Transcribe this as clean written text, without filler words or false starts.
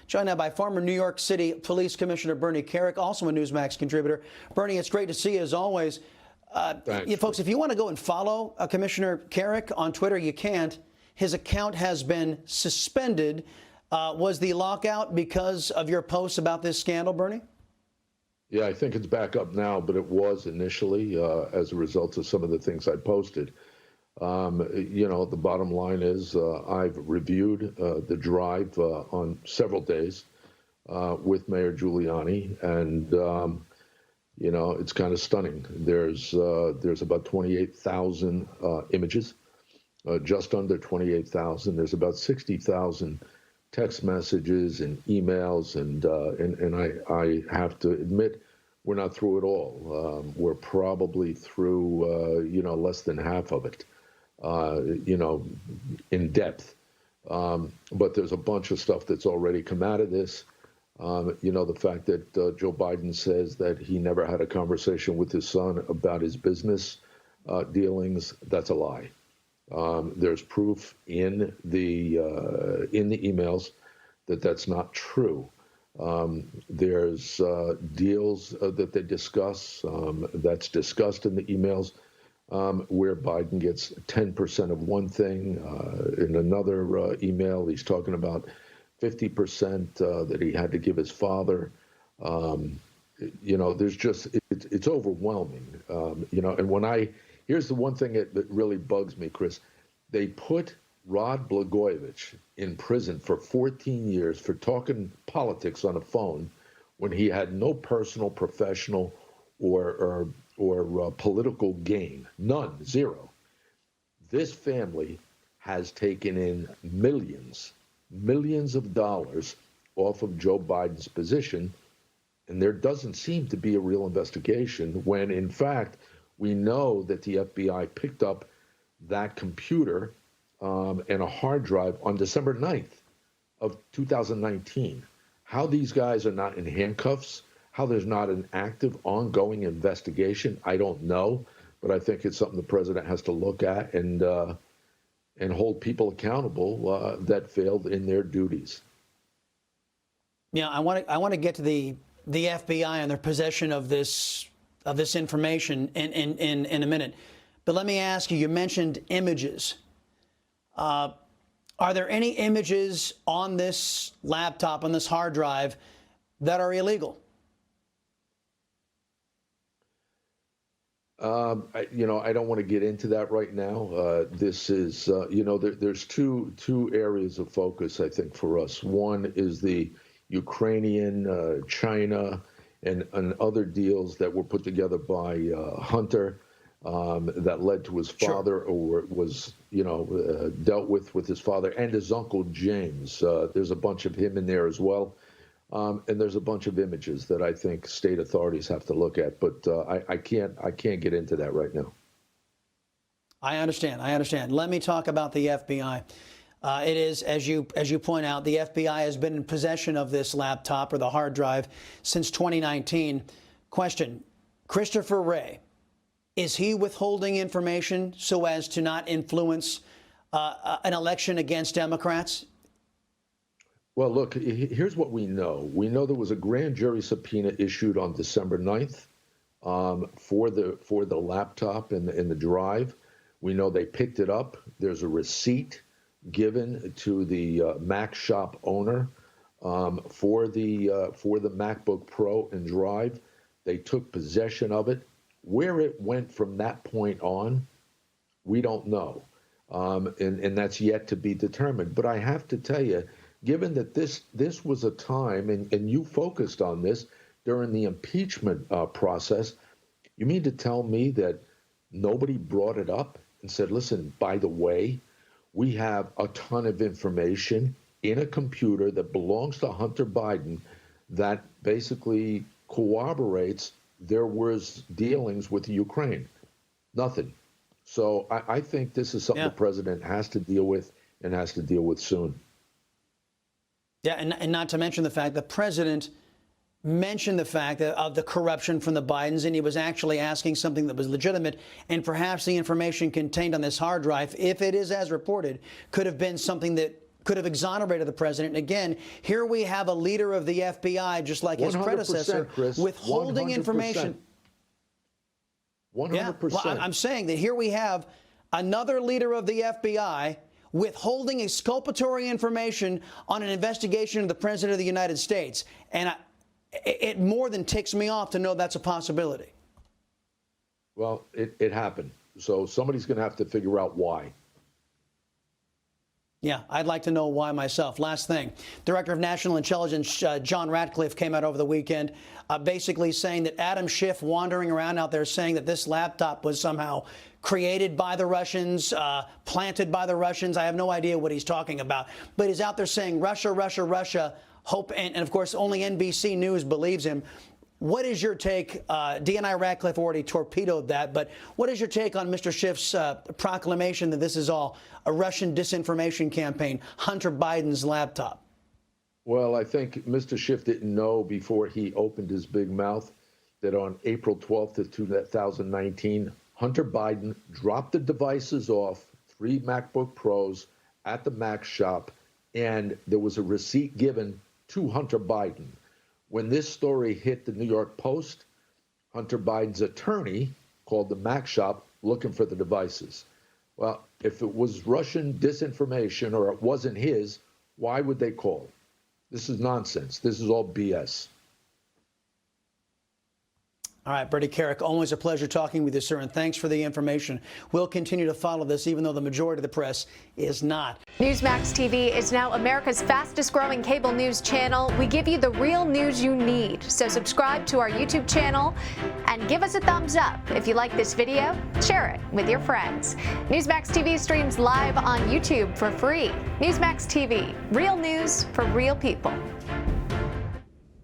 Joined now by former New York City Police Commissioner Bernard Kerik, also a Newsmax contributor. Bernie, it's great to see you as always. Folks, if you want to go and follow Commissioner Kerik on Twitter, you can't. His account has been suspended. Was the lockout because of your posts about this scandal, Bernie? Yeah, I think it's back up now, but it was initially as a result of some of the things I posted. The bottom line is I've reviewed the drive on several days with Mayor Giuliani, and it's kind of stunning. There's about 28,000 images, just under 28,000. There's about 60,000 text messages and emails, and I have to admit, we're not through it all. We're probably through less than half of it. In depth. But there's a bunch of stuff that's already come out of this. The fact that Joe Biden says that he never had a conversation with his son about his business dealings, that's a lie. There's proof in the emails that that's not true. There's deals that they discuss, that's discussed in the emails. Where Biden gets 10% of one thing. In another email, he's talking about 50% that he had to give his father. There's just, it's overwhelming. And here's the one thing that really bugs me, Chris. They put Rod Blagojevich in prison for 14 years for talking politics on a phone when he had no personal, professional, or political gain. None, zero. This family has taken in millions of dollars off of Joe Biden's position, and there doesn't seem to be a real investigation when, in fact, we know that the FBI picked up that computer and a hard drive on December 9th of 2019. How these guys are not in handcuffs, how there's not an active, ongoing investigation, I don't know, but I think it's something the president has to look at and hold people accountable that failed in their duties. Yeah, I want to get to the FBI and their possession of this information in a minute, but let me ask you. You mentioned images. Are there any images on this laptop, on this hard drive, that are illegal? I don't want to get into that right now. This is, there's two areas of focus, I think, for us. One is the Ukrainian, China, and other deals that were put together by Hunter that led to his father, or was, dealt with his father and his uncle James. There's a bunch of him in there as well. And there's a bunch of images that I think state authorities have to look at, but I can't get into that right now. I understand. Let me talk about the FBI. It is, as you point out, the FBI has been in possession of this laptop or the hard drive since 2019. Question: Christopher Wray, is he withholding information so as to not influence an election against Democrats? Well, look, here's what we know. We know there was a grand jury subpoena issued on December 9th for the laptop and the drive. We know they picked it up. There's a receipt given to the Mac shop owner for the MacBook Pro and drive. They took possession of it. Where it went from that point on, we don't know, and that's yet to be determined. But I have to tell you, given that this was a time, and you focused on this during the impeachment process, you mean to tell me that nobody brought it up and said, listen, by the way, we have a ton of information in a computer that belongs to Hunter Biden that basically corroborates there was dealings with Ukraine? Nothing. So I think this is something the president has to deal with and has to deal with soon. Yeah, and not to mention the fact the president mentioned the fact of the corruption from the Bidens, and he was actually asking something that was legitimate, and perhaps the information contained on this hard drive, if it is as reported, could have been something that could have exonerated the president. And again, here we have a leader of the FBI, just like his 100%, predecessor, Chris, withholding 100%. information. 100%. Yeah, well, I'm saying that here we have another leader of the FBI withholding exculpatory information on an investigation of the president of the United States. And it more than ticks me off to know that's a possibility. Well, it happened. So somebody's going to have to figure out why. Yeah, I'd like to know why myself. Last thing, Director of National Intelligence John Ratcliffe came out over the weekend basically saying that Adam Schiff wandering around out there saying that this laptop was somehow created by the Russians, planted by the Russians. I have no idea what he's talking about. But he's out there saying Russia, Russia, Russia, hope. And of course, only NBC News believes him. What is your take? DNI Ratcliffe already torpedoed that, but what is your take on Mr. Schiff's proclamation that this is all a Russian disinformation campaign, Hunter Biden's laptop? Well, I think Mr. Schiff didn't know before he opened his big mouth that on April 12th of 2019, Hunter Biden dropped the devices off, 3 MacBook Pros at the Mac shop, and there was a receipt given to Hunter Biden. When this story hit the New York Post, Hunter Biden's attorney called the Mac shop looking for the devices. Well, if it was Russian disinformation or it wasn't his, why would they call? This is nonsense. This is all BS. All right, Bernie Kerik, always a pleasure talking with you, sir, and thanks for the information. We'll continue to follow this, even though the majority of the press is not. Newsmax TV is now America's fastest growing cable news channel. We give you the real news you need. So subscribe to our YouTube channel and give us a thumbs up. If you like this video, share it with your friends. Newsmax TV streams live on YouTube for free. Newsmax TV, real news for real people.